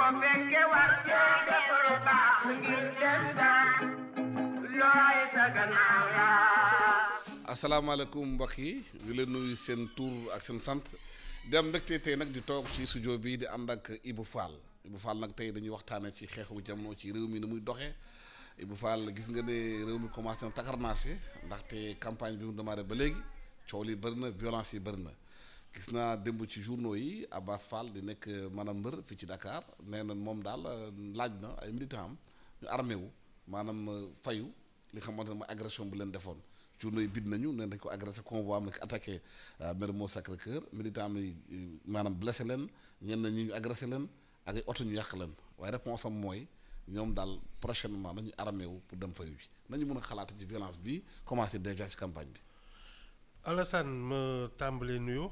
ko fekke war cee def lu baax ngir dem daan looy sa gannaaw la. asalaamaaleykum mbokk yi ñu leen nuyu seen tur ak seen sant di am mbégte tey nag di toog ci studio bi di ànd ak Ibou Fall nag tey dañuy waxtaanee ci xeexu jamono ci réew mi ni muy doxee Ibou Fall gis nga ne réew mi commencé na takarnaase ndaxte campagne bi mu démarré ba léegi coow li bëri na violence yi bëri na gis naa démb ci journaux yi Abbas Fall di nekk maanaam mbër fii ci Dakar nee na moom daal laaj na ay militants am ñu armé wu maanaam fayu li xamante ne mooy agression bu leen defoon. journée yi bind nañu ne dañ ko agressé convoi am na ko attaqué Mermoz Sacré-Cœur militant yi maanaam blessé leen ñenn ñi ñu agressé leen ak ay oto ñu yàq leen waaye réponse am mooy ñoom daal prochainement nañu armé wu pour dem fayu ji nañu mën a xalaat ci violence bi commencé déjà ci campagne bi. Alassane ma tàmbalee nuyoo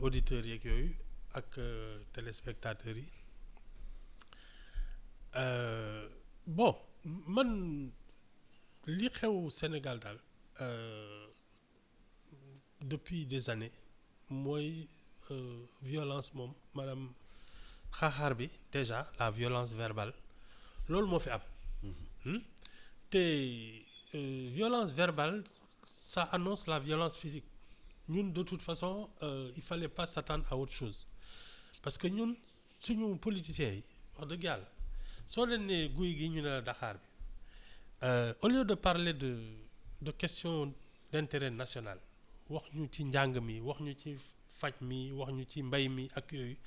auditeurs yeeg yooyu ak téléspectateurs yi bon man li xew Sénégal daal. Depuis des années mooy violence moom maanaam xaaxaar bi déjà la violence verbale loolu moo fi am te violence verbale ça annonce la violence physique ñun de toute façon il fallait pas s'attendre à autre chose parce que ñun suñu politiciens yi wax dëgg yàlla soo leen ne guy gi ñu ne la Dakar bi au lieu de parler de questions d'intérêt national wax ñu ci njàng mi wax ñu ci faj mi wax ñu ci mbay mi ak yooyu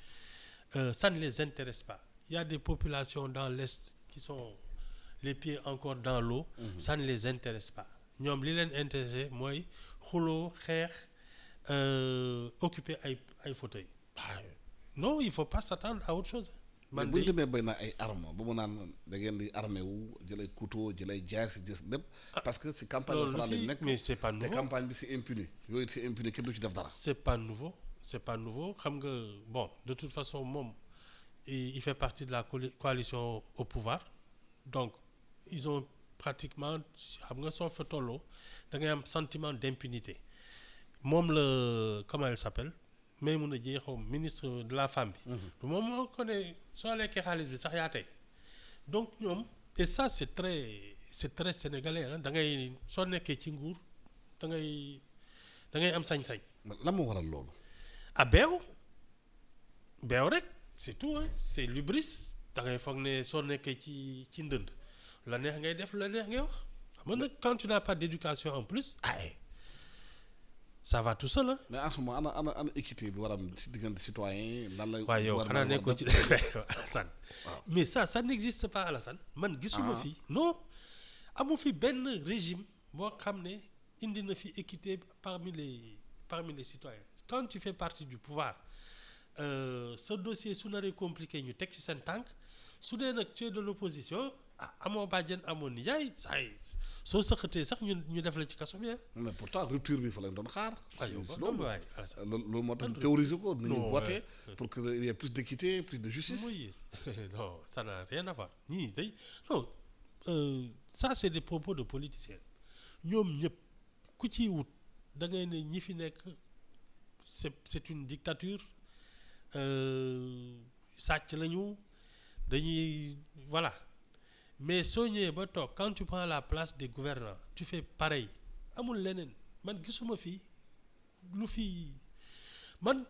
ça ne les intéresse pas il y a des populations dans l'Est qui sont les pieds encore dans l'eau ça ne les intéresse pas ñoom li leen intéressé mooy xuloo xeex occuper ay fauteuils non il faut pas s'attendre à autre chose man bu ñu demee bay naa ay armes ba mu naan da ngeen di armé wu jëlay couteau jëlay jaas jës lépp parce que ci campagne électorale lañ nekk mais c'est pas nouveau te campagne bi c'est impuni yooyu c'est impuni kenn du ci def dara. c'est pas nouveau xam nga bon de toute façon moom il fait partie de la coalition au pouvoir donc ils ont pratiquement xam nga soo fa tolloo da ngay am sentiment d'impunité moom la comment elle s'appelle Maïmouna Dièye xaw ministre de la femme bi. moom moo ko ne soo lekkee xaalis bi sax yaa tey donc ñoom et ça c'est très sénégalais ah da ngay soo nekkee ci nguur da ngay am sañ-sañ. lan moo waral loolu. beew rek c'est tout hein c'est l'hybris da ngay foog ne soo nekkee ci ndënd la neex ngay def la neex ngay wax xam nga nag quand tu n'as pas d'éducation en plus ça va tout seul hein. mais en ce moment ana équité bi war a am ci diggante citoyen lan lay. waaw yow xanaa nekkoo ci Alassane. mais ça n'existe pas Alassane. man gisuma fi non amu fi benn régime boo xam ne indi na fi équité parmi les citoyens quand tu fais partie du pouvoir ce dossier su naree compliqué ñu teg ci seen tànk su dee nag tu es de l'opposition amoo bàjjen amoo nijaay saay soo sëqatee sax ñu def la ci kaso bi. mais pourtant rupture bi fa lañ doon xaar. loolu moo tax théoriser ko. nañu voter pour que il y ait plus d'équité plus de justice. non ça n'a rien à voir ñii day non ça c'est des propos de politiciens ñoom ñëpp ku ciy wut da ngay ne ñi fi nekk c'est une dictature sàcc lañu dañuy voilà. mais soo ñëwee ba toog quand tu prends la place des gouvernants tu fais pareil amul leneen man gisuma fii lu fii man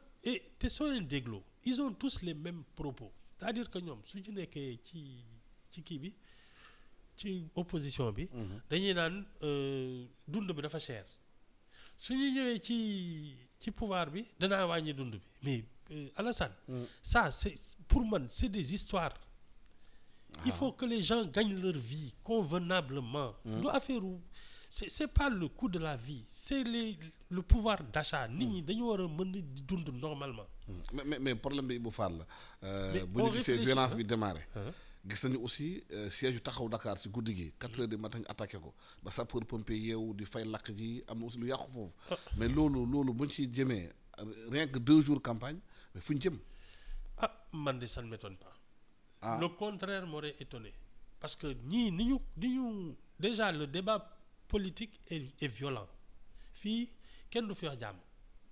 te soo leen dégloo ils ont tous les mêmes propos c'est-à-dire que ñoom su ñu nekkee ci kii bi ci opposition bi. dañuy naan dund bi dafa cher su ñu ñëwee ci pouvoir bi danaa wàññi dund bi mais Alassane. ça c'est pour man c'est des histoires. Il faut que les gens gagnent leur vie convenablement. Du affaire où c'est pas le coût de la vie, c'est le pouvoir d'achat. Nit ñi dañu war a mën di dund normalement. mais problème bi Ibou Fall la. bu ñu gisee violence bi démarré. gis nañu aussi siège yu taxaw Dakar ci guddi gi 4 heures du matin ñu attaqué ko ba sapeur pompier yeewu di fay lakk ji am na aussi lu yàqu foofu. mais loolu bu ñu ci jëmee rien que 2 jours campagne mais fu ñu jëm. man de ça ne m'étonne pas. Le contraire m'aurait étonné parce que ñii ni ñu déjà le débat politique est violent fii kenn du fi wax jàmm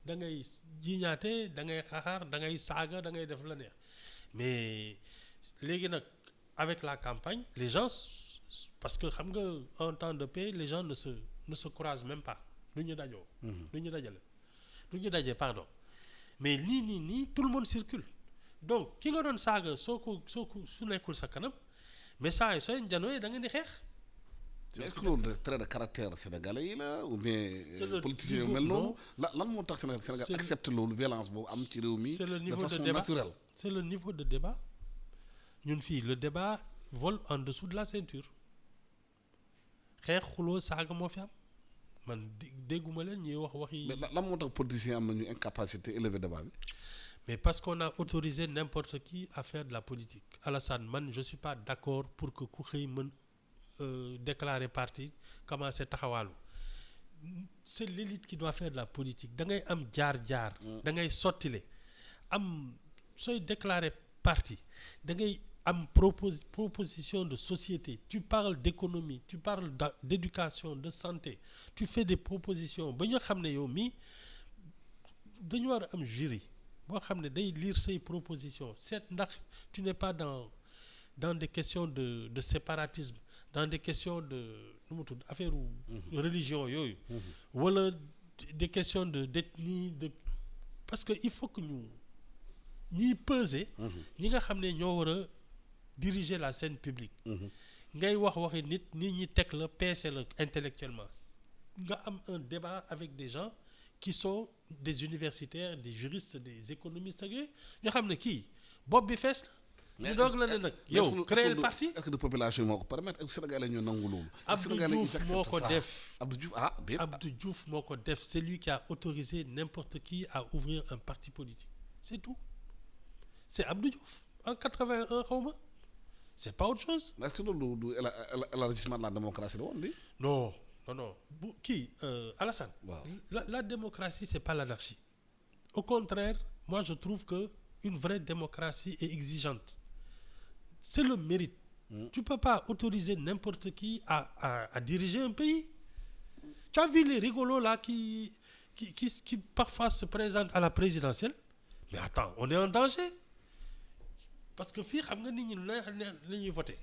da ngay jiñaate da ngay xaxaar da ngay saaga da ngay def la neex mais léegi nag avec la campagne les gens parce que xam nga en temps de paix les gens ne se croisent même pas du ñu dajoo. du ñu daje pardon mais nii tout le monde circule donc ki nga doon saaga soo ko su nekkul sa kanam mais saa yi sooy janooy da ngeen di xeex. mais est-ce que loolu trait de caractère sénégalais yi la ou bien politiciens yu mel noonu lan moo tax Sénégal accepte loolu violence boobu am ci réew mi de façon naturelle. c'est le niveau de débat ñun fii le débat vole en dessous de la ceinture xeex xuloo saaga moo fi am man dégguma leen ñuy wax waxi. mais lan moo tax politiciens am nañu incapacité élever débat bi. mais parce qu'on a autorisé n'importe qui à faire de la politique. Alassane man je suis pas d'accord pour que ku xëy mën déclarer parti commencer taxawaalu c'est l'élite qui doit faire de la politique da ngay am jaar-jaar. da ngay sottile am sooy déclarer parti da ngay am proposition de société tu parles d'économie tu parles d'éducation de santé tu fais des propositions ba ñu xam ne yow mii dañu war a am jury boo xam ne day lire say propositions seet ndax tu n'es pas dans des questions de séparatisme dans des questions de nu mu tudd affaire religion yooyu wala des questions d'ethnie parce que il faut que ñuy peser ñi nga xam ne ñoo war a diriger la scène publique ngay waxi nit ñi teg la peese la intellectuellement nga am un débat avec des gens qui sont des universitaires des juristes des économistes ak yooyu ñoo xam ne kii bopp bi fees la ñu doog la ne nag yow créer le parti est-ce que de population yi moo ko permettre est-ce que Sénégalais ñoo nangu loolu. Abdou Diouf moo ko def Abdou Diouf moo ko def c'est lui qui a autorisé n'importe qui à ouvrir un parti politique c'est tout c'est Abdou Diouf en 81 xaw ma c'est pas autre chose. mais est-ce que loolu du élargissement de la démocratie la woon di. non bu kii Alassane. waaw la démocratie c'est pas l'anarchie au contraire moi je trouve que une vraie démocratie est exigeante c'est le mérite. Tu peux pas autoriser n'importe qui à diriger un pays. Tu as vu les rigolos là qui parfois se présentent à la présidentielle mais attends on est en danger parce que fii xam nga nit ñi la ñuy voter.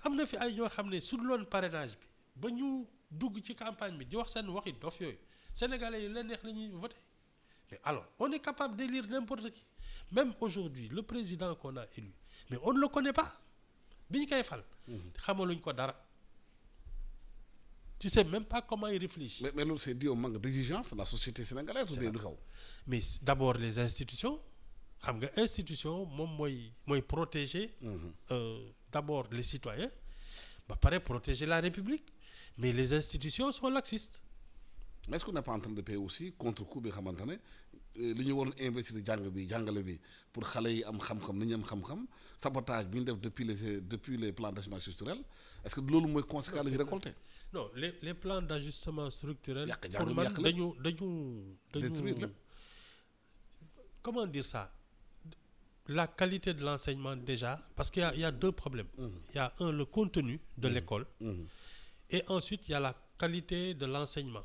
am na fi ay ñoo xam ne su dul woon parrainage bi ba ñu dugg ci campagne bi di wax seen waxi dof yooyu sénégalais yi leen neex la ñuy voter mais alors on est capable d'élire n'importe qui même aujourd'hui le président qu'on a élu mais on ne le connaît pas bi ñu koy fal. xamaluñ ko dara tu sais même pas comment il réfléchit. mais loolu c'est dû au manque d'exigence de la société sénégalaise. ou bien du xaw. mais d'abord les institutions xam nga institution moom mooy protéger. D'abord les citoyens ba pare protéger la République mais les institutions sont laxistes. mais est-ce qu'on n'est pas en train de payer aussi contre-coup bi xamante ne li ñu waroon investir jàngale bi pour xale yi am xam-xam ni ñu am xam-xam sabotage bi ñu def depuis les plans d'ajustement structurel est-ce que loolu mooy conséquence la ñu récolté. non les plans d'ajustement structurel. pour man dañu comment dire ça la qualité de l'enseignement déjà parce qu'il y a deux problèmes. Il y a le contenu de l'école. Et ensuite il y a la qualité de l'enseignement.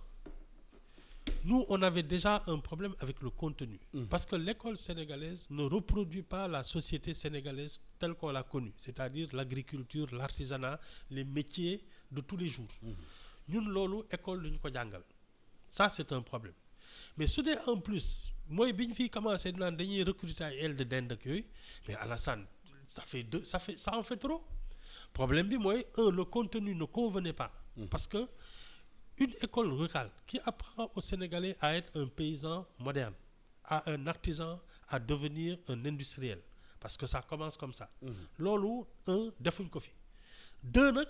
Nous, on avait déjà un problème avec le contenu. Parce que l'école sénégalaise ne reproduit pas la société sénégalaise telle qu'on l'a connue. C'est-à-dire l'agriculture, l'artisanat, les métiers de tous les jours. Ñun loolu école duñu ko jàngal. Ça, c'est un problème. Mais su dee en plus mooy bi ñu fiy commencé naan dañuy recruter ay aile de dinde ak yooyu mais Alassane ça en fait trop. Problème bi mooy le contenu ne convenait pas. Parce que une école rurale qui apprend aux Sénégalais à être un paysan moderne, à un artisan, à devenir un industriel, parce que ça commence comme ça. Loolu defuñ ko fi. Deux nag,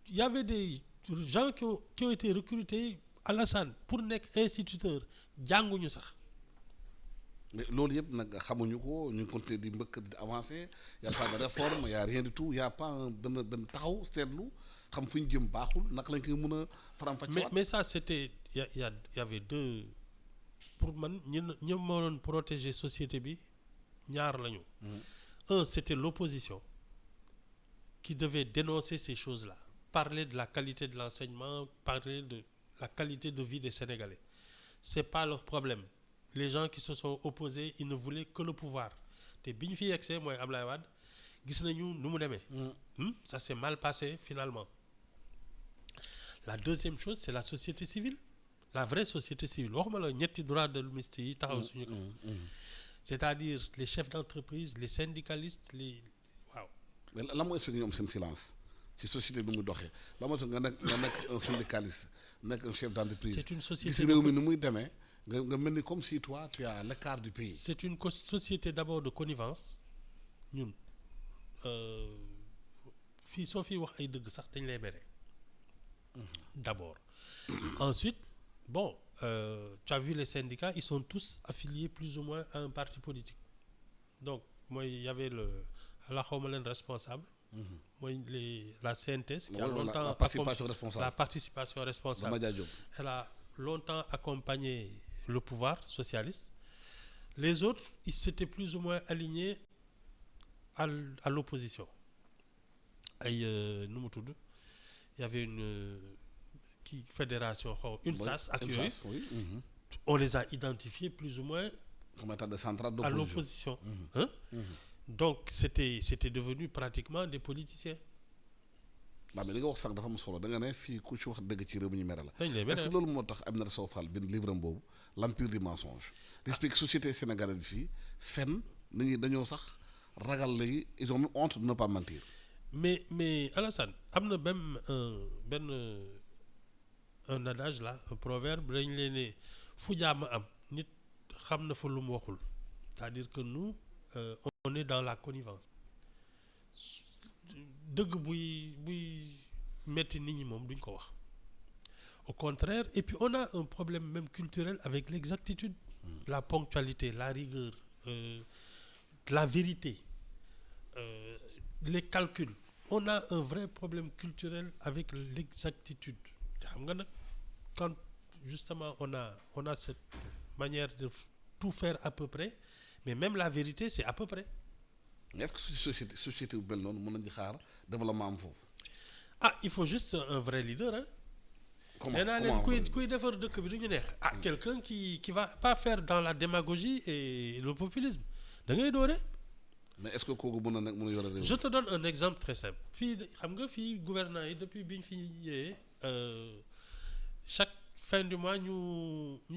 il y avait des gens qui ont été recrutés Alassane pour nekk instituteur jànguñu sax. mais loolu yëpp nag xamuñu ko ñu continuer di mbëkk di avancer y a pas de réforme y a rien du tout y a pas benn taxaw seetlu xam fu ñu jëm baaxul naka lañ koy mën a faram-fàcceewaat. mais ça c'était y avait deux pour man ñi ma doon protéger société bi ñaar lañu. C'était l'opposition qui devait dénoncer ces choses-là, parler de la qualité de l'enseignement, parler de la qualité de vie des Sénégalais. C'est pas leur problème. Les gens qui se sont opposés, ils ne voulaient que le pouvoir. te bi ñu fi yegsee mooy Ablaye Wade gis nañu nu mu demee. Ça s'est mal passé finalement. La deuxième chose c'est la société civile, la vraie société civile waxuma la ñetti droit de l'homme yi taxaw suñu kaw. C'est-à-dire les chefs d'entreprise, les syndicalistes, les waaw. mais lan moo expliqué ñoom seen silence ci société bi muy doxee la moo tax nga nekk un syndicaliste nekk un chef d'entreprise. C'est une société gis réew mi ni muy demee nga mel ni comme si toi tu es à l'écart du pays. C'est une société d'abord de connivence ñun fii soo fi wax ay dëgg sax dañ lay mere. D'abord. Ensuite, bon, tu as vu les syndicats, ils sont tous affiliés plus ou moins à un parti politique. Donc, moi, il y avait le responsable, moi, la CNTS, qui a longtemps la participation responsable. La participation responsable. Elle a longtemps accompagné le pouvoir socialiste. Les autres, ils s'étaient plus ou moins alignés à l'opposition. Il y avait une fédération, une SAS ak yooyu. On les a identifiés plus ou moins comme état de centrale à l'opposition. Donc c'était devenu pratiquement des politiciens. mais li nga wax sax dafa am solo da nga ne fii ku ci wax dëgg ci réew mi ñu mere la. est-ce que loolu moo tax Aminata Sow Fall bind livre am boobu l'empire du mensonge. explique société sénégalaise bi fii fen nit ñi dañoo sax ragal léegi ils ont même honte de ne pas mentir. mais Alassane am na même un adage là, un proverbe dañ leen ne fu jàmm am nit xam na fa lu mu waxul. C'est-à-dire que nous on est dans la connivence. dëgg buy metti nit ñi moom duñ ko wax. Au contraire, et puis on a un problème même culturel avec l'exactitude, la ponctualité, la rigueur, la vérité, les calculs. On a un vrai problème culturel avec l'exactitude. Xam nga nag quand justement on a cette manière de tout faire à peu près, mais même la vérité c'est à peu près. Mais est-ce que société bu mel noonu mën nañu xaar développement am foofu. Il faut juste un vrai leader hein. Comment nee naa leen kuy defar dëkk bi du ñu neex. Quelqu'un qui va pas faire dans la démagogie et le populisme da ngay doore. Mais est-ce que kooku mën a yore réew. Je te donne un exemple très simple. Fii xam nga fii gouvernants yi depuis bi ñu fi yee chaque fin du mois ñu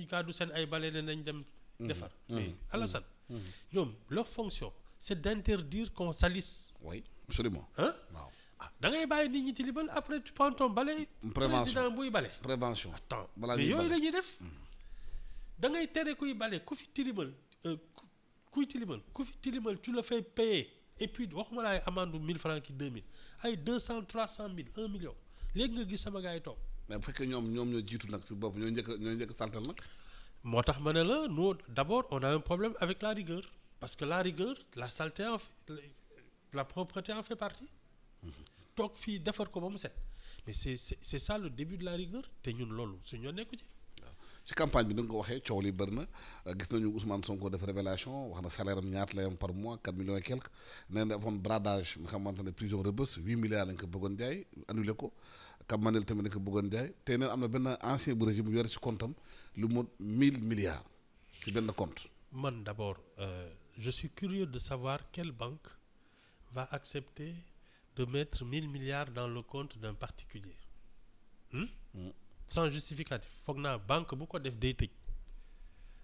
gàddu seen ay bale ne nañ dem defar. Mais Alassane ñoom leur fonction c'est d'interdire qu'on salisse. Oui, absolument. Hein? Waaw. Da ngay bàyyi nit ñi tilibal après tu prends ton balai. Président buy bale. Prévention. Attends mais yooyu la ñuy def. Da ngay tere kuy bale ku fi tilibal kuy tilimal tu le fais payer et puis waxuma la ay amende 1000 francs ki 2000 ay 200 300 000 1 million léegi nga gis sama gars yi toog. mais bu fekkee ñoom ñoo jiitu nag si bopp ñoo njëkk saltal nag. moo tax ma ne la nous d'abord on a un problème avec la rigueur parce que la rigueur la saleté la propreté en fait partie. toog fii defar ko ba mu set mais c'est ça le début de la rigueur te ñun loolu suñu yoon nekku ci. ci campagne bi ni nga ko waxee coow li bëri na gis nañu Ousmane Sonko def révélation wax na salaire am ñaata lay am par mois 4 millions et quelques nee na defoon bradage nga xamante ne prison Rebeuss 8 milliards lañ ko bëggoon jaay annulé ko Cap Manuel tamit dañ ko bëggoon jaay te neen am na benn ancien bu régime bu yore ci compte am lu mot 1000 milliards ci benn compte. Man d'abord je suis curieux de savoir quelle banque va accepter de mettre 1000 milliards dans le compte d'un particulier. Sans justificatif foog naa banque bu ko def day tëj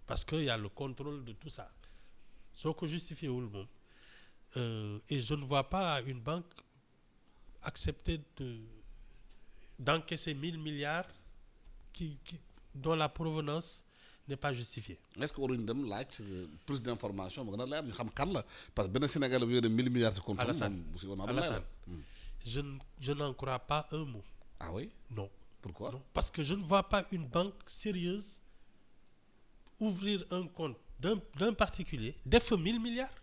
parce que y a le contrôle de tout ça soo ko justifié wul moom et je ne vois pas une banque accepter d'encaisser 1000 milliards dont la provenance n'est pas justifiée. Est-ce que waruñu dem laaj plus d'information ba gën a leer ñu xam kan la parce que benn Sénégal bu yore 1000 milliards ci compte Alassane je n'en crois pas un mot. Ah oui? Non. Pourquoi? Non, parce que je ne vois pas une banque sérieuse ouvrir un compte d'un particulier def fa 1000 milliards.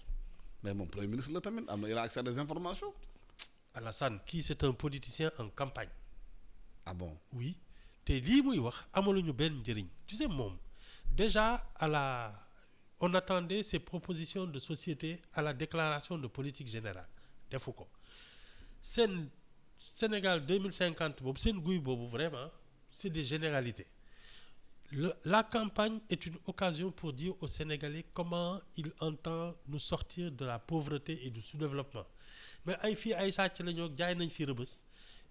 Mais mon premier ministre la tamit il a accès à des informations. Alassane kii c'est un politicien en campagne. Ah bon? Oui te lii muy wax amaluñu benn njëriñ tu sais moom déjà on attendait ses propositions de société à la déclaration de politique générale defu ko seen Sénégal 2050 boobu seen guy boobu vraiment c'est des généralités La campagne est une occasion pour dire aux Sénégalais comment il entend nous sortir de la pauvreté et du sous-développement mais ay fii ay sàcc la ñoo jaay nañ fi rëbës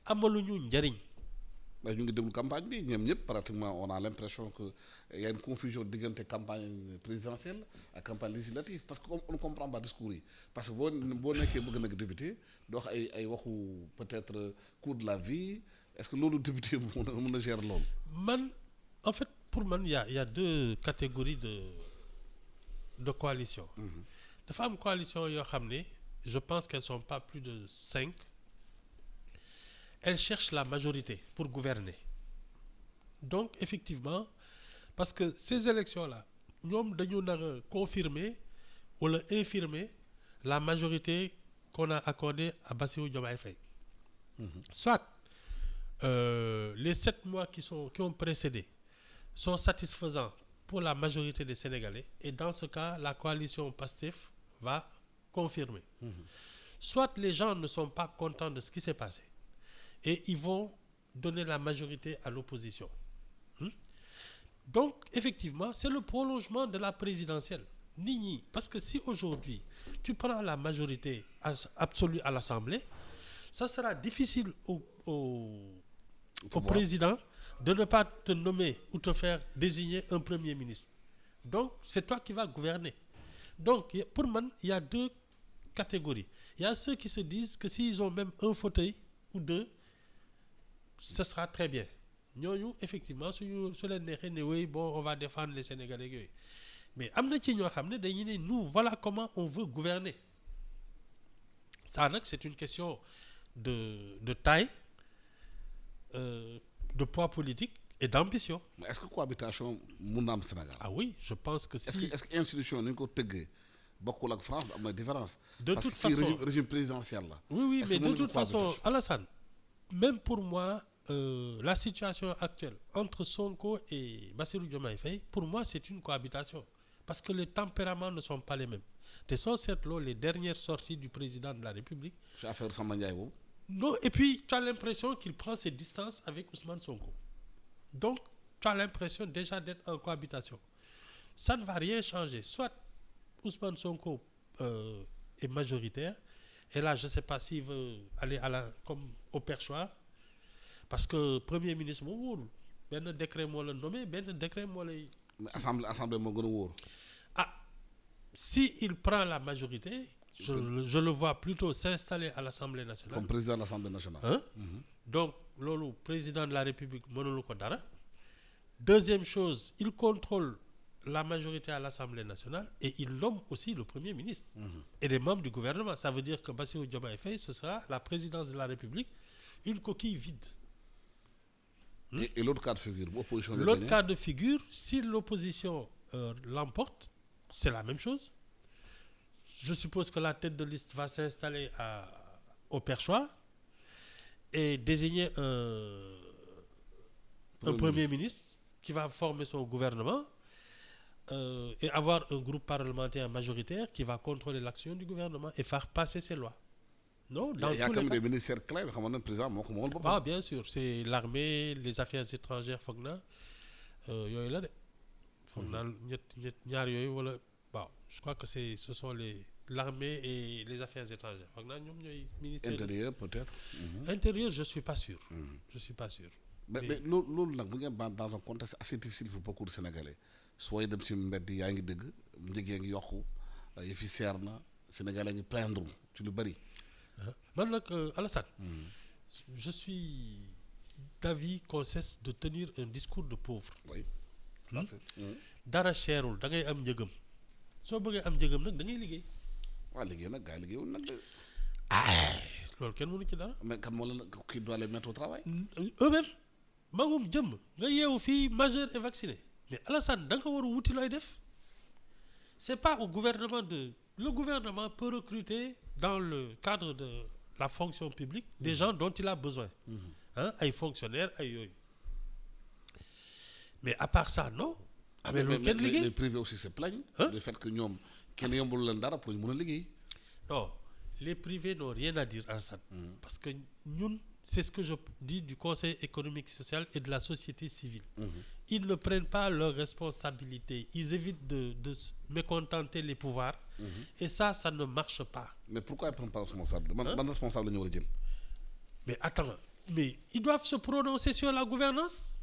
amaluñu njariñ. waaye ñu ngi déglu campagne bi ñoom ñëpp pratiquement on a l'impression que y a une confusion diggante campagne présidentielle ak campagne législative parce que on ne comprend pas discours yi parce que boo nekkee bëgg nag député doo wax ay waxu peut-être coût de la vie est-ce que loolu député mën a gérer loolu. Man en fait pour man y a deux catégories de coalition. dafa am coalition yoo xam ne je pense qu'elles sont pas plus de 5. Elles cherchent la majorité pour gouverner. Donc, effectivement, parce que ces élections-là, nous devons confirmer ou infirmer la majorité qu'on a accordée à Bassirou Diomaye Faye. Soit les 7 mois qui ont précédé sont satisfaisants pour la majorité des Sénégalais et dans ce cas, la coalition PASTEF va confirmer. Soit les gens ne sont pas contents de ce qui s'est passé. Et ils vont donner la majorité à l'opposition. Donc, effectivement, c'est le prolongement de la présidentielle. Parce que si aujourd'hui, tu prends la majorité absolue à l'Assemblée, ça sera difficile au président de ne pas te nommer ou te faire désigner un premier ministre. Donc, c'est toi qui vas gouverner. Donc, pour moi, il y a 2 catégories. Il y a ceux qui se disent que s'ils ont même un fauteuil ou 2, ce sera très bien. Nous, effectivement, on va défendre les Sénégalais. Mais nous, voilà comment on veut gouverner. Ça, c'est une question de taille, de poids politique et d'ambition. Mais est-ce que cohabitation au Sénégal? Ah oui, je pense que si. Est-ce que l'institution n'est pas beaucoup la France a une différence? De toute façon. Régime présidentiel là. Oui, mais de toute façon, Alassane, même pour moi, la situation actuelle entre Sonko et Bassirou Diomaye Faye, pour moi, c'est une cohabitation. Parce que les tempéraments ne sont pas les mêmes. Ce sont certes les dernières sorties du président de la République. C'est affaire Sambandiaï. Non, et puis tu as l'impression qu'il prend ses distances avec Ousmane Sonko. Donc, tu as l'impression déjà d'être en cohabitation. Ça ne va rien changer. Soit Ousmane Sonko est majoritaire, et là, je ne sais pas s'il veut aller comme au perchoir. Parce que Premier ministre, ben décret moi le nommé, ben décret moi le. Assemblée mo gëna wóor. Ah, si il prend la majorité, je le vois plutôt s'installer à l'Assemblée nationale. Comme président de l'Assemblée nationale. Hein? Donc, le président de la République mënulu ko dara. Deuxième chose, il contrôle la majorité à l'Assemblée nationale et il nomme aussi le Premier ministre et les membres du gouvernement. Ça veut dire que Bassirou Diomaye Faye, ce sera la présidence de la République, une coquille vide. Et l'autre cas de figure, l'opposition. L'autre cas de figure, si l'opposition l'emporte, c'est la même chose. Je suppose que la tête de liste va s'installer au perchoir et désigner un Premier ministre qui va former son gouvernement et avoir un groupe parlementaire majoritaire qui va contrôler l'action du gouvernement et faire passer ses lois. Non, il y a quand même des ministères clés, le président. Ah, bien sûr, c'est l'armée, les affaires étrangères, je crois que ce sont l'armée et les affaires étrangères. Intérieur peut-être. Intérieur, je suis pas sûr. Je suis pas sûr. Mais dans un contexte assez difficile pour beaucoup de Sénégalais. Soit dem ci mbedd yaa ngi dëgg njëg yaa ngi yokku yëf yi seer na Sénégalais ngi plaindre ci lu bari. Man nag Alassane, je suis d'avis qu'on cesse de tenir un discours de pauvre. Oui, tout à fait. Dara cherul da ngay am njëgam soo bëggee am njëgam nag da ngay liggéey. waaw liggéey nag gars yi liggéeyul nag de. Loolu kenn mënu ci dara. Mais kan moo la qui doit les mettre au travail. Eux-mêmes magum jëmm nga yeewu fii majeur et vacciné mais Alassane da nga war a wuti looy def. C'est pas au gouvernement le gouvernement peut recruter dans le cadre de la fonction publique des gens dont il a besoin. Ay fonctionnaires, ay yooyu. Mais à part ça, non. Mais les privés aussi se plaignent du fait que ñoom kenn yombul leen dara pour ñu mën a liggéey. Non, les privés n'ont rien à dire à ça. Parce que ñun c'est ce que je dis du Conseil économique, social et de la société civile. Ils ne prennent pas leurs responsabilités. Ils évitent de mécontenter les pouvoirs. Et ça ne marche pas. mais pourquoi ils ne prennent pas responsable ban responsable la ñu war a jël. Mais attends, mais ils doivent se prononcer sur la gouvernance.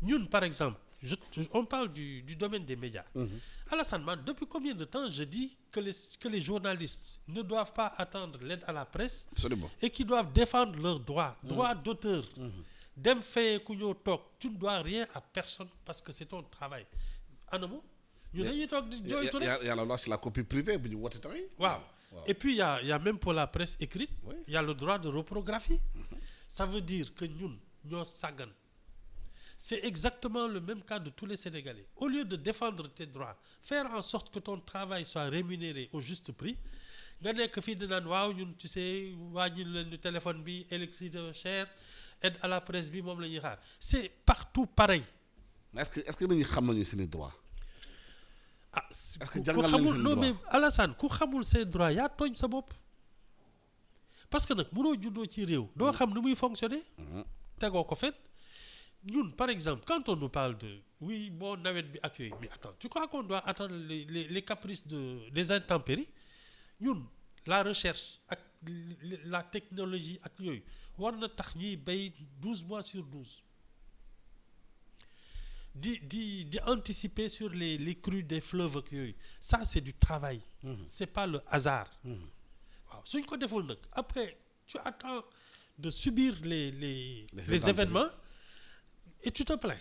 Ñun, par exemple, on parle du domaine des médias. Alassane Man, depuis combien de temps je dis que les journalistes ne doivent pas attendre l'aide à la presse. Absolument. Et qu'ils doivent défendre leurs droits d'auteur. Dem fayee ku ñëw toog, tu ne dois rien à personne parce que c'est ton travail. Anamu ñu dañuy toog di jooytu rek. y a la loi sur la copie privée bu ñu woote tamit. Waaw. Et puis il y a même pour la presse écrite, Oui. il y a le droit de reprographie. Ça veut dire que ñun ñoo sàggan. C'est exactement le même cas de tous les Sénégalais. Au lieu de défendre tes droits, faire en sorte que ton travail soit rémunéré au juste prix, nga nekk fii di naan waaw ñun tu sais wàññi leen di téléphone bi, électricité cher, aide à la presse bi moom la ñuy xaar. C'est partout pareil. mais est-ce que nañu xam nañu seen droit. Ah, que jàngal nañu seen non droit? mais Alassane ku xamul ses droits yaa tooñ sa bopp. Parce que nag mënoo juddoo ci réew doo xam ni muy fonctionner. tegoo ko fenn. Ñun, par exemple, quand on nous parle de oui, bon, nawet bi ak yooyu, mais attends, tu crois qu'on doit attendre les caprices des intempéries? Ñun, la recherche ak la technologie ak yooyu war na tax ñuy bay 12 mois sur 12. di anticiper sur les crues des fleuves ak yooyu. Ça, c'est du travail. C'est pas le hasard. waaw suñ ko deful nag après tu attends de subir les événements. Et tu te plains.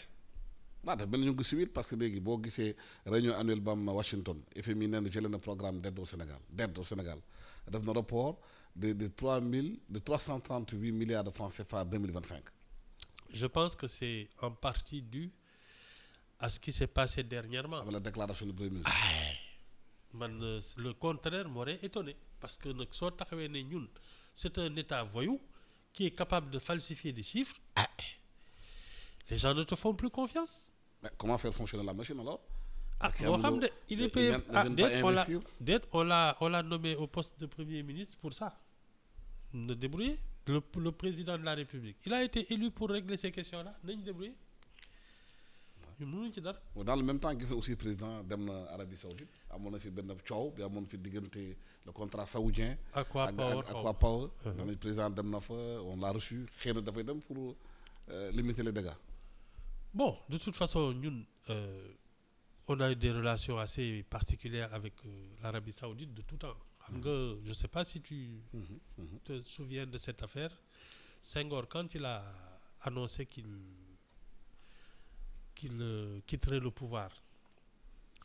waaw dafa mel ni ñu ngi ko subir parce que léegi boo gisee réunion annuelle ba am Washington FMI nee na jëlee na programme d'aide au Sénégal def na rapport de 338 milliards de francs CFA 2025. Je pense que c'est en partie dû à ce qui s'est passé dernièrement. avec la déclaration du Premier ministre. Man, le contraire m'aurait étonné parce que nag soo taxawee ne ñun c'est un État voyou qui est capable de falsifier des chiffres. Les gens ne te font plus confiance. Mais comment faire fonctionner la machine alors? moo xam de il est payé. On l'a nommé au poste de Premier ministre pour ça. Ne débrouiller. Le président de la République. Il a été élu pour régler ces questions-là. Nañ débrouiller. ñu mënuñ ci dara. Dans le même temps gis na aussi président dem na Arabie Saoudite amoon na fi benn coow bi amoon fi diggante le contrat saoudien. Aqua Power. danañ président dem na fa on l'a reçu xëy na dafay dem pour limiter les dégâts. Bon, de toute façon, nous, on a eu des relations assez particulières avec l'Arabie Saoudite de tout temps. Je ne sais pas si tu te souviens de cette affaire. Senghor, quand il a annoncé qu'il quitterait le pouvoir,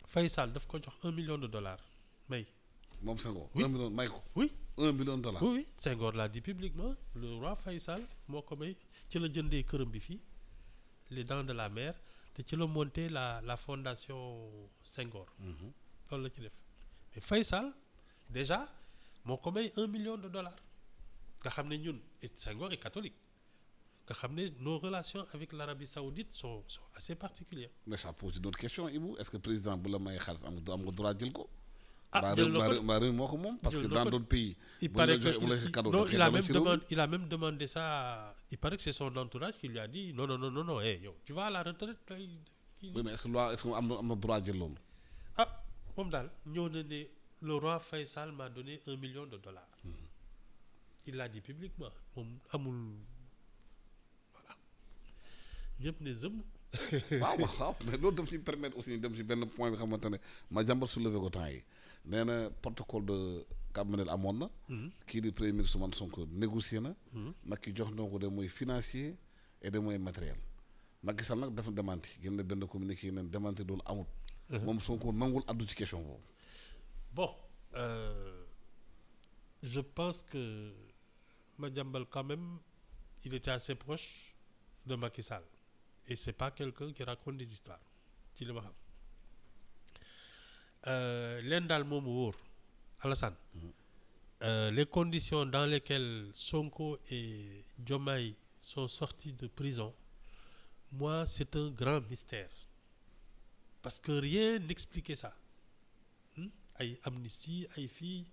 Faisal daf ko jox $1 million. Mais. Mom Senghor. Oui. 1 million may ko. Oui. $1 million. Oui. Senghor l'a dit publiquement. Le roi Faisal moo ko may ci la jëndee këram bi fii. Les Dents de la Mer te ci la monté la fondation Senghor. loolu la ci def mais Faisal déjà moo ko may $1 million. nga xam ne ñun Senghor est catholique nga xam ne nos relations avec l'Arabie Saoudite sont assez particulières. Mais ça pose une autre question Ibou, est-ce que président bu la may xaalis am nga droit jël ko? jël na ko mbaa réew moo ko moom parce que dans d'autres pays. Il paraît que il a même demandé ça. Il paraît que c'est son entourage qui lui a dit non, hey, yo, tu vas à la retraite. Oui, mais est-ce que am na droit jël loolu? Moom daal ñëw na ne le roi Faisal m'a donné $1 million. Il l'a dit publiquement. Moom amul voilà ñëpp ne zëm. waaw mais loolu daf ci permettre aussi ñu dem ci benn point bi xamante ne ma jàmbar soulevé ko temps yi nee na protocole de Cap Manuel amoon na. kii di premier ministre Ousmane Sonko négocié na. Macky jox na ko des moyens financiers et des moyens matériels. Macky Sall nag dafa démenti génn benn communiqué neen démenti loolu amut. moom Sonko nangul addu ci question boobu. Bon, je pense que Madiambal quand même il était assez proche de Macky Sall. Et c'est pas quelqu'un qui raconte des histoires ci li ma xam leen daal moomu wóor Alassane les conditions dans lesquelles Sonko et Diomaye sont sortis de prison, moi c'est un grand mystère parce que rien n'expliquait ça. Ay amnistie ay fii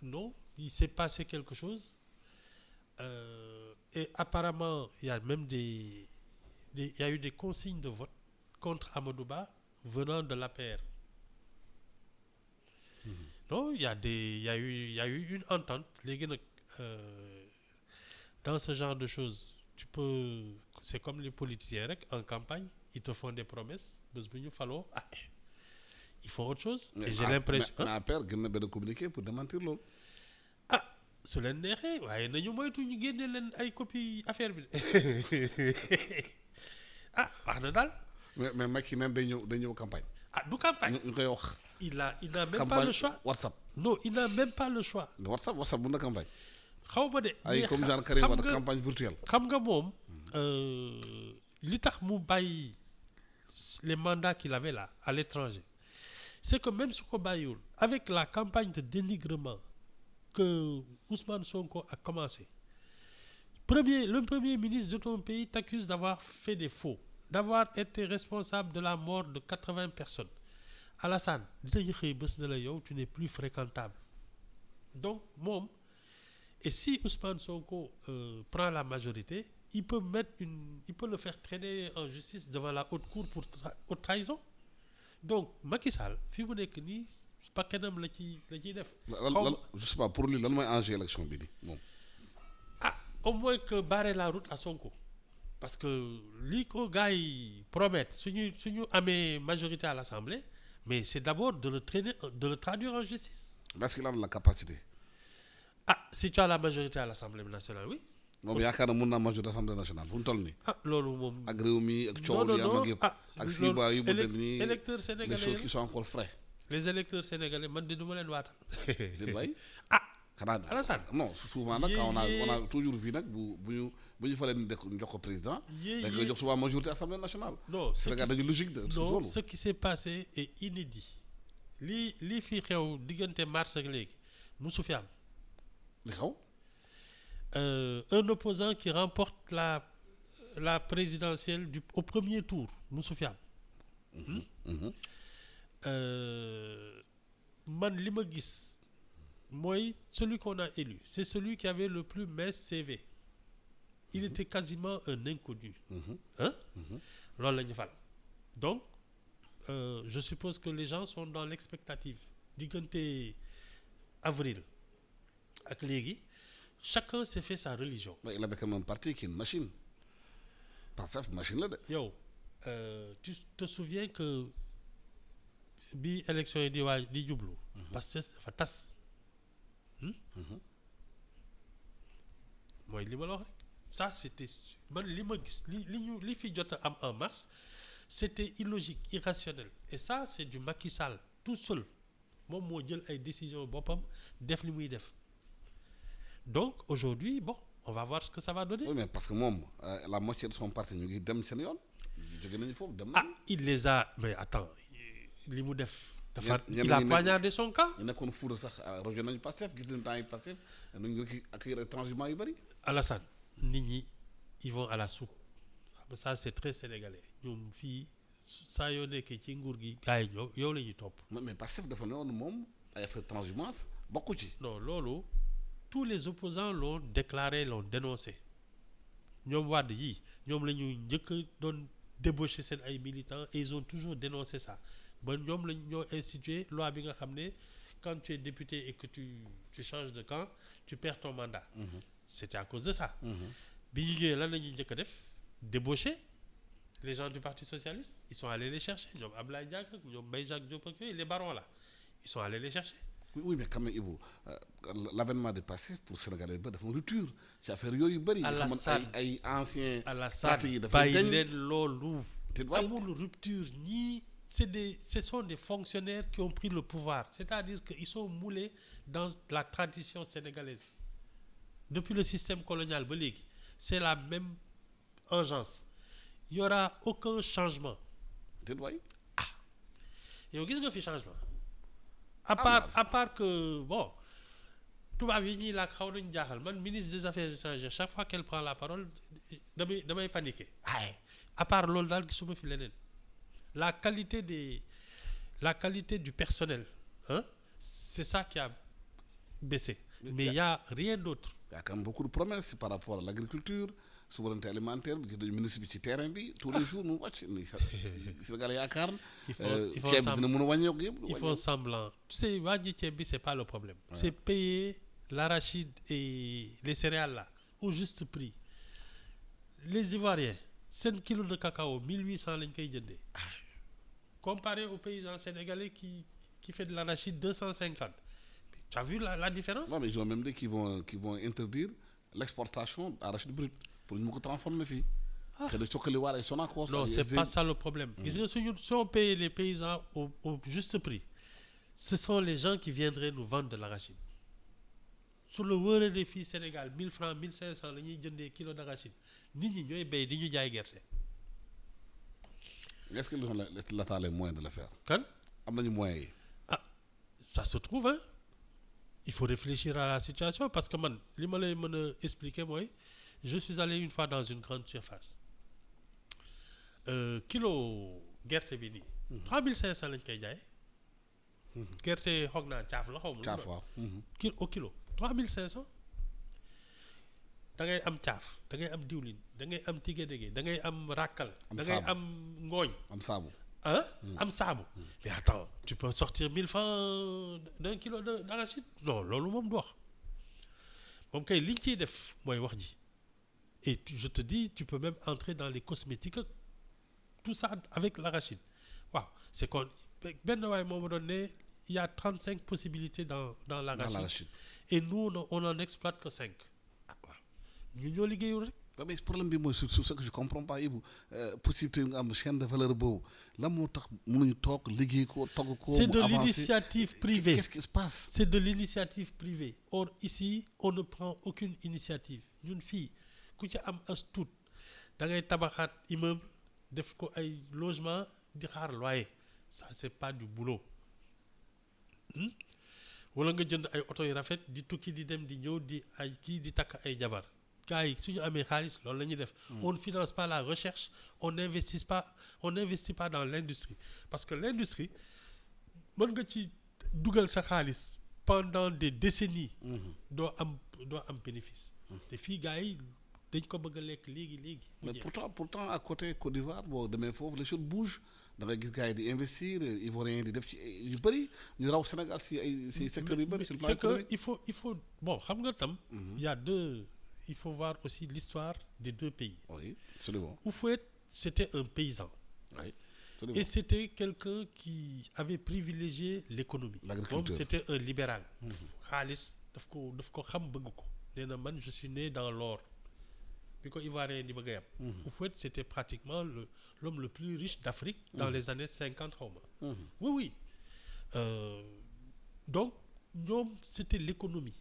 non, il s'est passé quelque chose Et apparemment, il y a même il y a eu des consignes de vote contre Amadou Ba venant de l'APR. Non, il y a eu une entente. Léegi nag, dans ce genre de choses, c'est comme les politiciens rek, en campagne, ils te font des promesses. Bés bu ñu faloo, ils font autre chose. Et j'ai l'impression. mais APR gën na benn communiqué pour démentir loolu. Ah, su leen neexee waaye nañu moytu ñu génne leen ay copie affaire bi ah wax na daal. mais Macky neen day ñëw campagne. Ah, du campagne. ñu koy wax. Il n'a même campagne pas le choix. WhatsApp. Non, il n'a même pas le choix. WhatsApp mun na campagne. xaw ma de. ay comme genre Karim Wade campagne virtuelle. xam nga moom li tax mu bàyyi les mandats qu'il avait là à l'étranger, c'est que même su ko bàyyiwul avec la campagne de dénigrement que Ousmane Sonko a commencé, le premier ministre de ton pays t'accuse d'avoir fait des faux, d'avoir été responsable de la mort de 80 personnes. Alassane dinañu xëy bés na la yow tu n'es plus fréquentable. Donc moom, et si Ousmane Sonko prend la majorité, il peut le faire traîner en justice devant la haute cour pour haute trahison. Donc Macky Sall fi mu nekk nii bakkanam la ciy def. je sais pas pour lui lan mooy enjeu élection bi di moom. Au moins que barrer la route à Sonko, parce que lii ko gars yi promettent suñu amee majorité à l'Assemblée, mais c'est d'abord de le traduire en justice. Est-ce qu'il a la capacité. Si tu as la majorité à l'Assemblée nationale, oui. moom yaakaar na mun naa majorité Assemblée nationale fu mu toll nii. Loolu moom. ak réew mi ak coow li am ak yëpp. ak Siba yu mu dem nii électeurs sénégalais les choses qui sont encore frais. Les électeurs sénégalais man de du ma leen waatal. déet waay. xanaa Alassane. non souvent nag on a toujours vu nag bu ñu fa leen jox ko président. da nga jox souvent majorité Assemblée nationale. Non Sénégal dañu logique de non ce qui s'est passé est inédit. lii fii xew diggante mars ak léegi musu fi am. li xew. Un opposant qui remporte la présidentielle au premier tour musu fi am. Man li ma gis mooy celui qu'on a élu, c'est celui qui avait le plus mince CV. Il était quasiment un inconnu. Loolu la ñu fal. Donc je suppose que les gens sont dans l'expectative. Diggante avril ak léegi chacun s'est fait sa religion. Mais il avait quand même un parti qui est une machine. Pastef machine la de. Yow tu te souviens que bi élection yi di jublu. Pastef dafa tas. Mooy li ma la wax rek. Ça c'était man li ma gis li fi jot a am en mars, c'était illogique, irrationnel. Et ça c'est du Macky Sall tout seul. Moom moo jël ay décisions boppam def li muy def. Donc aujourd'hui bon on va voir ce que ça va donner. Oui mais parce que moom la moitié de son parti ñu ngi dem seen yoon jóge nañu foofu dem nañu. Il les a mais attends li mu def. Il a poignardé son camp. ñu nekkoon Fouta sax rejoint nañu Pastef gis nañu temps yi Pastef nañu ngi accueillir étrangement yu bëri. Alassane nit ñi ils vont à la soupe xam nga ça c'est très sénégalais ñoom fii saa yoo nekkee ci nguur gi gars yi ñoo yow la ñuy topp. mais Pastef dafa ne woon moom ay affaire de transhumance bokku ci. Non loolu tous les opposants l'ont déclaré, l'ont dénoncé. ñoom Wade yi ñoom la ñu njëkk doon débaucher seen ay militants et ils ont toujours dénoncé ça ba ñoom lañ ñoo institué loi bi nga xam ne quand tu es député et que tu changes de camp tu perds ton mandat. C'était à cause de ça. Bi ñu ñëwee lan la ñuy njëkk a def débaucher les gens du Parti socialiste, ils sont allés les chercher ñoom Ablaye Diack ak ñoom Mbaye Jacques Diop ak yooyu les barons là ils sont allés les chercher. Oui mais quand même Ibou l'avènement de Pastef pour Sénégalais ba dafa rupture ci affaire yooyu bëri. Alassane ay anciens. Alassane yi dafa bàyyi leen loolu. te amul rupture ñii ce sont des fonctionnaires qui ont pris le pouvoir, c'est-à-dire que ils sont moulés dans la tradition sénégalaise depuis le système colonial ba léegi c'est la même engeance. Il y aura aucun changement. déet waay. yow gis nga fi changement. à part que bon tubaab yi ñuy laak xaw nañu jaaxal man ministre des affaires étrangères chaque fois qu'elle prend la parole damay paniquer. À part loolu daal gisuma fi leneen. La qualité du personnel c'est ça qui a baissé. mais il y a rien d'autre. Il y a quand même beaucoup de promesses par rapport à l'agriculture souveraineté alimentaire bi gis nañu ministre bi ci terrain bi tous les jours mu wàcc ni Sénégal yaakaar il faut ceeb bi dina mën a wàññeeku yëpp. ils font semblant tu sais wàññi ceeb bi c'est pas le problème. C'est payer l'arachide et les céréales là au juste prix. Les Ivoiriens seen kilo de cacao 1800 lañ koy jëndee comparé aux paysans sénégalais qui fait de l'arachide 250. Tu as vu la différence? Non mais ils ont même dit qu'ils vont interdire l'exportation d'arachide brut pour ñu mu ko transformer fii. xëy na sokkali waale Sonacos. Non c'est pas ça le problème. gis nga si on paye les paysans au juste prix ce sont les gens qui viendraient nous vendre de l'arachide. Sur le wëree de fii Sénégal 1000 francs 1500 la ñuy jëndee kilo d'arachide nit ñi ñooy béy di ñu jaay gerte. Est-ce que l'État a les moyens de le faire? Kan am nañu moyens yi. Ah ça se trouve hein. Il faut réfléchir à la situation parce que man li ma lay mën a expliquer mooy je suis allé une fois dans une grande surface kilo gerte bi nii. 3500 lañ koy jaay. gerte xoog naa caaf la xaw ma. caaf waaw. au kilo 3500 da ngay am caaf da ngay am diwlin da ngay am tigedege da ngay am ràkkal. da ngay am ngooñ. am saabu. Hein? Am saabu. Mais attends, tu peux sortir 1000 francs d'un kilo d'arachide? Non, loolu moom du wax moom kay liñ ciy def mooy wax ji et je te dis tu peux même entrer dans les cosmétiques tout ça avec l'arachide waaw c'est qu'on benn waay moo ma doon ne il y a 35 possibilités dans l'arachide et nous on en exploite que 5 ah waaw ñu ñoo liggéeyul rek. mais problème bi mooy sur ce que je comprends pas Ibou possibilité nga am chaîne de valeur boobu lan moo tax mënuñu toog liggéey ko togg ko. C'est de l'initiative privée. Qu'est-ce qui se passe? C'est de l'initiative privée. Or ici on ne prend aucune initiative ñun fii ku ci am as tuut da ngay tabaxaat immeuble def ko ay logement di xaar loyer ça c'est pas du boulot wala nga jënd ay oto yu rafet di tukki di dem di ñëw di ay kii di takk ay jabar. Gars yi suñu amee xaalis loolu la ñuy def. On ne finance pas la recherche on n'investit pas dans l'industrie parce que l'industrie mën nga ci dugal sa xaalis pendant des décennies. doo am bénéfice. te fii gars yi dañ ko bëgg a lekk léegi. mais pourtant à côté Côte d'Ivoire boo demee foofu les choses bougent da ngay gis gars yi di investir Ivoiriens di def ci yu bëri ñu raw Sénégal si ay secteurs yu bëri. c'est que il faut bon xam nga tam. Il faut voir aussi l'histoire des deux pays. Oui, absolument. Houphouët, c'était un paysan. Oui, absolument. Et c'était quelqu'un qui avait privilégié l'économie. L'agriculture. Moom c'était un libéral. xaalis daf ko xam bëgg ko. nee na man je suis né dans l'or. bi ko Ivoirien di bëgg a yam. Houphouët c'était pratiquement l'homme le plus riche d'Afrique dans les années 50 xaw ma. Oui. Donc ñoom c'était l'économie.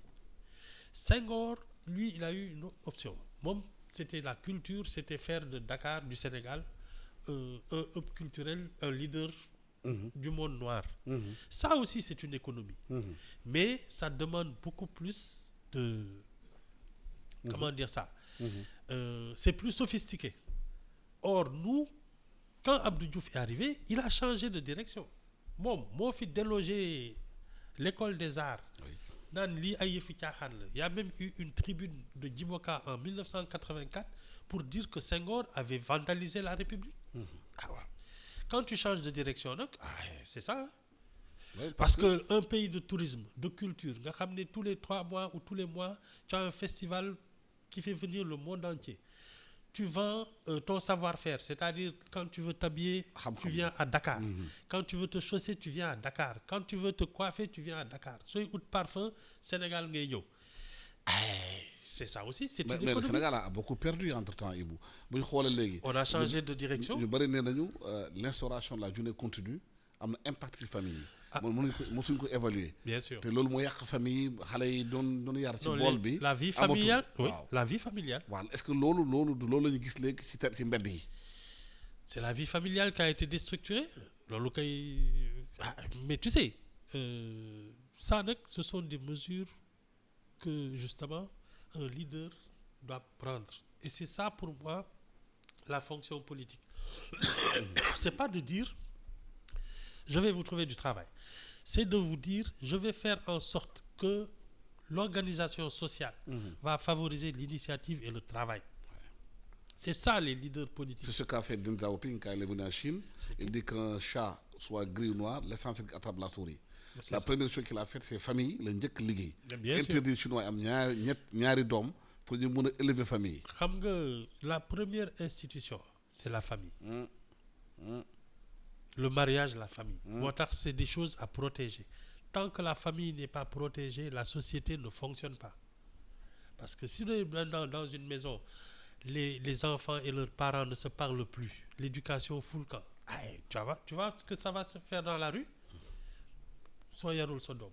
Senghor lui il a eu une autre option moom c'était la culture c'était faire de Dakar du Sénégal un hub culturel un leader du monde noir. Ça aussi c'est une économie. Mais ça demande beaucoup plus de comment dire ça. C'est plus sophistiqué. Or nous quand Abdou Diouf est arrivé il a changé de direction moom moo fi délogé l'école des arts. naan lii ay yëfi caaxaan la y a même eu une tribune de Djiboka en 1984 pour dire que Senghor avait vandalisé la République. Ah ouais. Quand tu changes de direction nag c'est ça. Oui, parce que un pays de tourisme de culture nga xam ne tous les 3 mois ou tous les mois tu as un festival qui fait venir le monde entier. Tu vends ton savoir-faire, c'est-à-dire quand tu veux t'habiller, tu viens à Dakar. Quand tu veux te chausser, tu viens à Dakar. Quand tu veux te coiffer, tu viens à Dakar. Sooy ut parfum, Sénégal ngay ñëw. C'est ça aussi, c'est une économie. Mais le Sénégal a beaucoup perdu entre-temps Ibou. Bu ñu xoolee léegi. On a changé de direction. ñu bëri nee nañu l'instauration de la journée continue am na impact ci famille yi. mosuñ ko évaluer. Bien sûr. te loolu moo yàq famille yi xale yi doon yar ci bool bi. La vie familiale oui la vie familiale. waaw est-ce que loolu la ñu gis léegi ci mbedd yi. C'est la vie familiale qui a été déstructurée. loolu kay mais tu sais ça nag ce sont des mesures que justement un leader doit prendre et c'est ça pour moi la fonction politique. C'est pas de dire je vais vous trouver du travail. C'est de vous dire je vais faire en sorte que l'organisation sociale va favoriser l'initiative et le travail. C'est ça les leaders politiques. C'est ce qu'a fait Deng Xiaoping quand il est venu en Chine. Il dit qu'un chat soit gris ou noir, l'essentiel qu'il attrape la souris. La première chose qu'il a faite, c'est famille, le njëkk liggéey. Interdit chinois am ñaari doom pour ñu mën a élever famille. Xam nga la première institution, c'est la famille. Le mariage, la famille. Moo tax c'est des choses à protéger. Tant que la famille n'est pas protégée, la société ne fonctionne pas. Parce que si dans une maison, les enfants et leurs parents ne se parlent plus, l'éducation fout le camp. Tu vois ce que ça va se faire dans la rue? Soo yarul sa doom.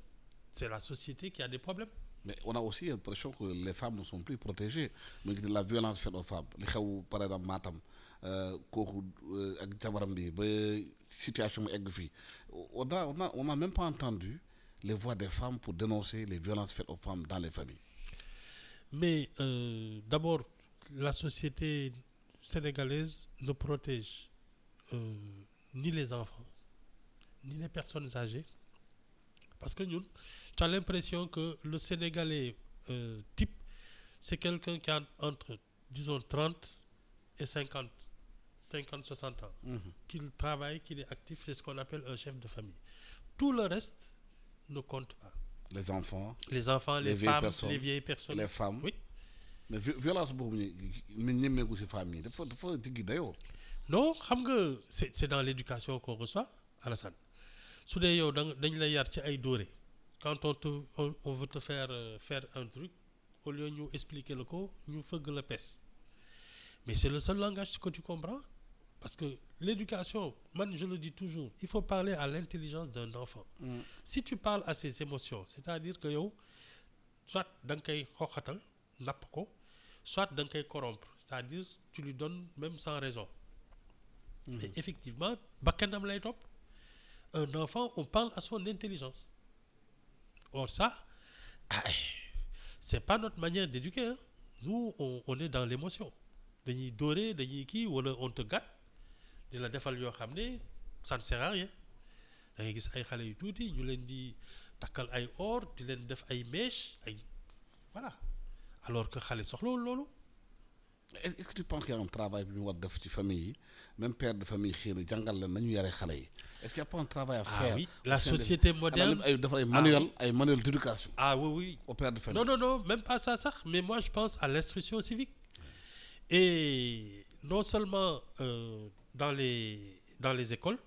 C'est la société qui a des problèmes. Mais on a aussi l'impression que les femmes ne sont plus protégées. Mais la violence faite aux femmes, li xew par exemple Matam kooku ak jabaram bi ba situation egg fii on a même pas entendu les voix des femmes pour dénoncer les violences faites aux femmes dans les familles. Mais d'abord, la société sénégalaise ne protège ni les enfants, ni les personnes âgées. Parce que nous, tu as l'impression que le Sénégalais type, c'est quelqu'un qui a entre, disons, 30 et 50, 60 ans. Qu'il travaille, qu'il est actif, c'est ce qu'on appelle un chef de famille. Tout le reste ne compte pas. Les enfants, les femmes, les vieilles personnes. Les femmes. Oui. Mais violence boobu ñu ñemeeku ci famille dafa diggi dayoo. Non, xam nga c'est dans l'éducation qu'on reçoit, Alassane. Su dee yow dañ la yar ci ay dóore. Quand on veut te faire un truc, au lieu ñu expliquer le ko, ñu fëgg la pes. Mais c'est le seul langage que tu comprends. Parce que l'éducation, man, je le dis toujours, il faut parler à l'intelligence d'un enfant. Si tu parles à ses émotions, c'est-à-dire que yow, soit da nga koy xoxatal, napp ko, soit da nga koy corrompre, c'est-à-dire tu lui donnes même sans raison. Et effectivement, bakkanam lay topp. Un enfant, on parle à son intelligence. Or ça, c'est pas notre manière d'éduquer. Hein. Nous, on est dans l'émotion. Dañuy dóore, dañuy kii, wala on te gâte. Di la defal yoo xam ne ça ne sert à rien. Da ngay gis ay xale yu tuuti ñu leen di takkal ay or, di leen def ay mèches, ay voilà. Alors que xale soxlawul loolu. Est-ce que tu penses qu'il y a un travail bi ñu war def ci famille yi même père de famille xëy na jàngal leen nañu yare xale yi est-ce qu'il y a pas un travail à faire? Ah oui, la société moderne. ay defar ay manuel d'éducation. Ah oui. Au père de famille. Non, même pas ça sax, mais moi je pense à l'instruction civique. Et non seulement dans les écoles,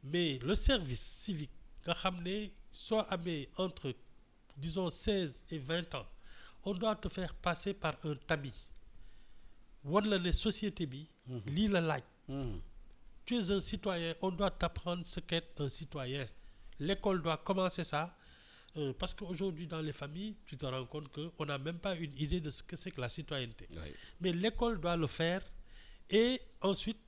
mais le service civique nga xam ne soo amee entre disons 16 et 20 ans, on doit te faire passer par un tamis. Wan la ne société bi lii la laaj. Tu es un citoyen, on doit t'apprendre ce qu'est un citoyen. L'école doit commencer ça parce qu'aujourd'hui dans les familles, tu te rends compte qu'on n'a même pas une idée de ce que c'est que la citoyenneté. Oui. Mais l'école doit le faire et ensuite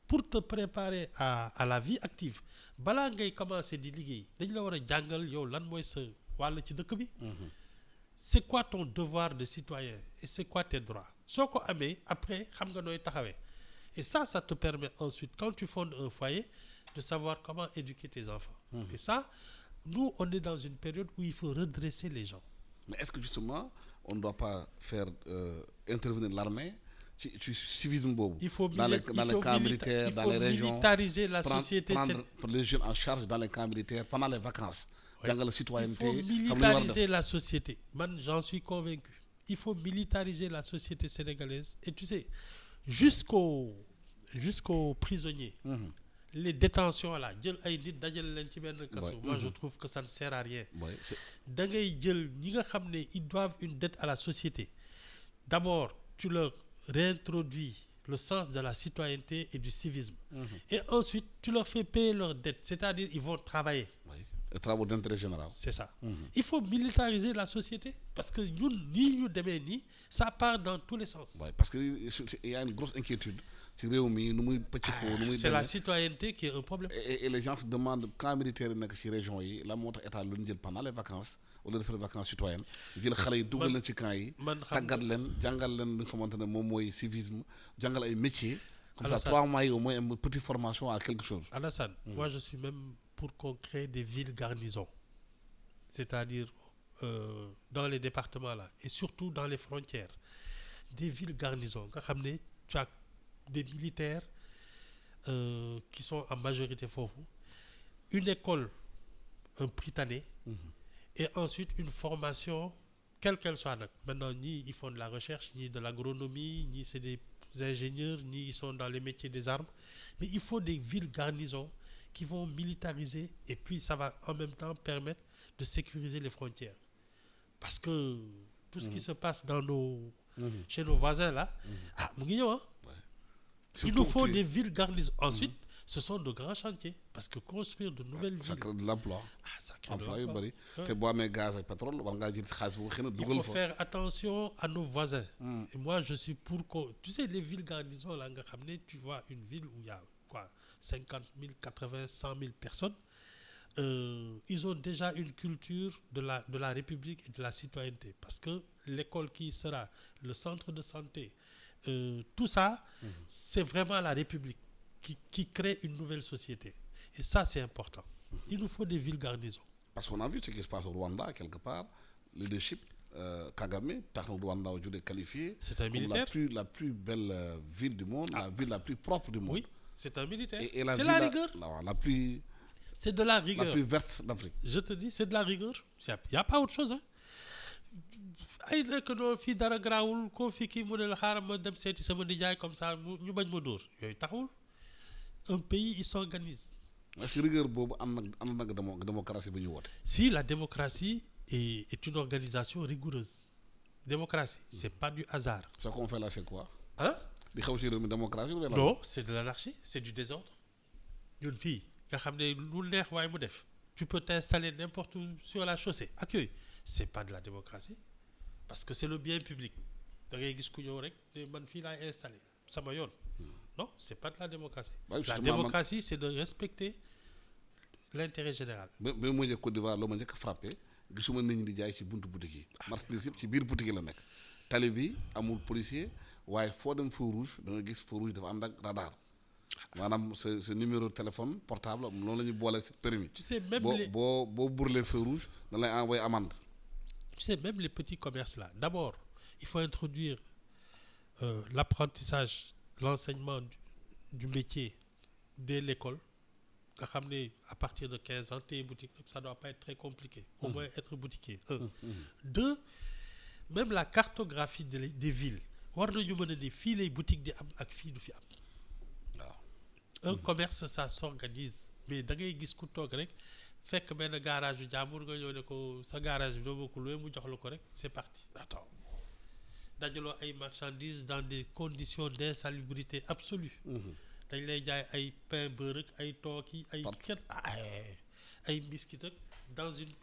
pour te préparer à la vie active balaa ngay commencer di liggéey dañ la war a jàngal yow lan mooy sa wàll ci dëkk bi. C'est quoi ton devoir de citoyen et c'est quoi tes droits? Soo ko amee après xam nga nooy taxawee. Et ça te permet ensuite quand tu fondes un foyer de savoir comment éduquer tes enfants. Et ça, nous on est dans une période où il faut redresser les gens. Mais est-ce que justement on ne doit pas faire intervenir l'armée ci civisme boobu? Il faut dans les camps militaires, dans les régions, militariser la société. Prendre les jeunes en charge dans les camps militaires pendant les vacances. Jàngal citoyenneté. Il faut militariser la société. Man, j'en suis convaincu. Il faut militariser la société sénégalaise. Et tu sais, jusqu'aux prisonniers, les détentions là, jël ay nit dajal leen ci benn kaso. Moi je trouve que ça ne sert à rien. Da ngay jël ñi nga xam ne ils doivent une dette à la société. D'abord, tu leur réintroduis le sens de la citoyenneté et du civisme. Et ensuite, tu leur fais payer leurs dettes, c'est-à-dire ils vont travailler. Les travaux d'intérêt général. C'est ça. Il faut militariser la société parce que ñun nii ñu demee nii ça part dans tous les sens. Oui, parce que il y a une grosse inquiétude ci réew mi nu muy pëccëxoo nu muy. C'est la citoyenneté qui est un problème. Et les gens se demandent camp militaire yi nekk ci région yi la moo tax état lu ñu jël pendant les vacances wala defar vacances citoyennes jël xale yi dugal leen ci camp yi. tàggat leen jàngal leen li nga xamante ne moom mooy civisme jàngal ay métiers. Comme ça 3 mois yi au moins une petite formation à quelque chose. Alassane, moi je suis même pour qu'on crée des villes garnisons, c'est-à-dire dans les départements là et surtout dans les frontières des villes garnisons nga xam ne tu as des militaires qui sont en majorité foofu une école un Prytanée et ensuite une formation quelle qu'elle soit nag maintenant ñii ils font de la recherche ñii de l'agronomie ñii c'est des ingénieurs ñii ils sont dans les métiers des armes mais il faut des villes garnisons qui vont militariser et puis ça va en même temps permettre de sécuriser les frontières parce que tout ce qui se passe dans chez nos voisins là mu ngi ñëw il nous faut des villes garnisons ensuite ce sont de grands chantiers parce que construire de nouvelles villes ça crée de l'emploi ça crée de emploi yu l'emploi bëri te boo amee gaz ak pétrole war ngaa jël xaalis boobu xëy na il dugal faut fa faire attention à nos voisins et moi je suis pour que tu sais les villes garnisons là nga xam ne tu vois une ville où il y a quoi 50 000 80 100 000 personnes ils ont déjà une culture de la République et de la citoyenneté parce que l'école qui sera le centre de santé tout ça c'est vraiment la République qui crée une nouvelle société et ça c'est important il nous faut des villes garnisons parce qu'on a vu ce qui se passe au Rwanda quelque part leadership Kagame tax na Rwanda aujourd'hui qualifié c'est un militaire comme la plus belle ville du monde la ville la plus propre du monde oui c'est un militaire et c'est la rigueur la plus c'est de la rigueur la plus verte d'Afrique je te dis c'est de la rigueur il y a pas autre chose ay nekk noonu fii dara garaawul koo fi kii mu ne la xaaral ma dem seeti sama nijaay comme ça ñu bañ ma dóor yooyu taxawul un pays il s'organise est-ce que rigueur boobu am nag démocratie bi ñu woote si la démocratie est une organisation rigoureuse démocratie c'est pas du hasard ce qu'on fait là c'est quoi hein di xew ci réew mi démocratie wala non c'est de l'anarchie c'est du désordre ñun fii nga xam ne lu neex waaye mu def tu peux t'installer n'importe où sur la chaussée ak yooyu c'est pas de la démocratie parce que c'est le bien public da ngay gis ku ñëw rek ne man fii laay installé sama yoon non c'est pas de la démocratie la démocratie c'est de respecter l'intérêt général ba mu njëkk Côte d'Ivoire loo ma njëkk frappé gisuma nit ñi di jaay ci buntu boutique yi marchandise yëpp ci biir boutique yi la nekk tali bi amul policier waaye foo dem feu rouge da nga gis feu rouge dafa ànd ak radar maanaam ce numéro de téléphone portable loolu la ñuy boole ci permis tu sais même boo brûler feu rouge da lay envoyer amende tu sais même les petits commerces là d'abord il faut introduire l'apprentissage l'enseignement du métier dès l'école nga xam ne à partir de 15 ans téye boutique nag ça doit pas être très compliqué au moins être boutiquier deux même la cartographie des villes war nañu mën a ne fii lay boutique di am ak fii du fi am waaw un commerce ça s'organise mais da ngay gis ku toog rek fekk benn garage yu jàmbur nga ñëw ne ko sa garage bi doo ma ko loué mu jox la ko rek c'est parti attends dajaloo ay marchandises dans des conditions d'insalubrité absolue dañ lay jaay ay pain beurre ay tooki ay kenn ay biscuit ak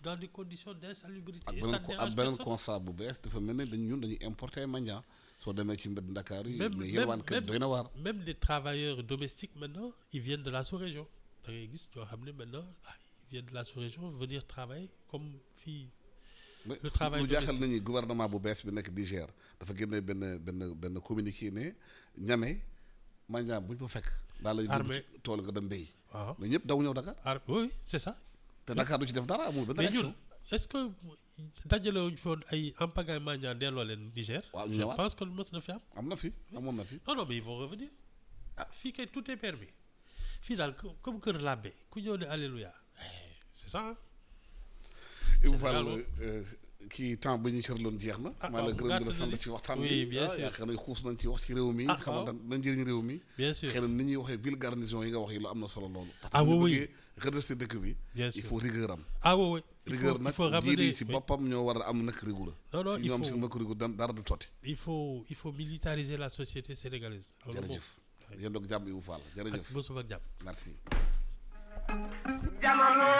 dans des conditions d'insalubrité et ça dérange ak beneen constat bu bees dafa mel ne dañuy importer mandiant soo demee ci mbedd Dakar yi mais yelwaan kër doy na waar même des travailleurs domestiques maintenant ils viennent de la sous-région da ngay gis ñoo xam ne maintenant ils viennent de la sous-région venir travailler comme fii le travail lu jaaxal nañu gouvernement bu bees bi nekk Niger dafa génne benn communiqué ne ñame mandiant bu ñu fa fekk daal lay dugg tool nga dem mbéy waaw mais ñëpp daw ñëw Dakar oui c'est ça te Dakar du ci def dara amul benn mais ñun est-ce que dajale wuñ foon ay en pagaille mandiant delloo leen Niger je pense que mos na fi amoon na fi non mais ils vont revenir fii kay tout est permis fii daal comme kër Labé ku ñëw ne alléluia c'est ça Ibou Fall kii temps ba ñu cërloon jeex na maa la gërëm di la sant ci waxtaan bi yaakaar nañ xuus nañ ci wax ci réew mi xamante na njëriñ réew mi bien sûr xëy na ni ñuy waxee ville garnison yi nga wax yi lu am na solo loolu parce que oui bëggee redresser dëkk bi il faut rigueur am oui rigueur nag njiit yi ci boppam ñoo war a am nag rigoureux non si ñoom si ma ko rigoureux dara du totti il faut militariser la société sénégalaise jërëjëf yéen doog jàmm Ibou Fall jërëjëf ak jàmm merci jamono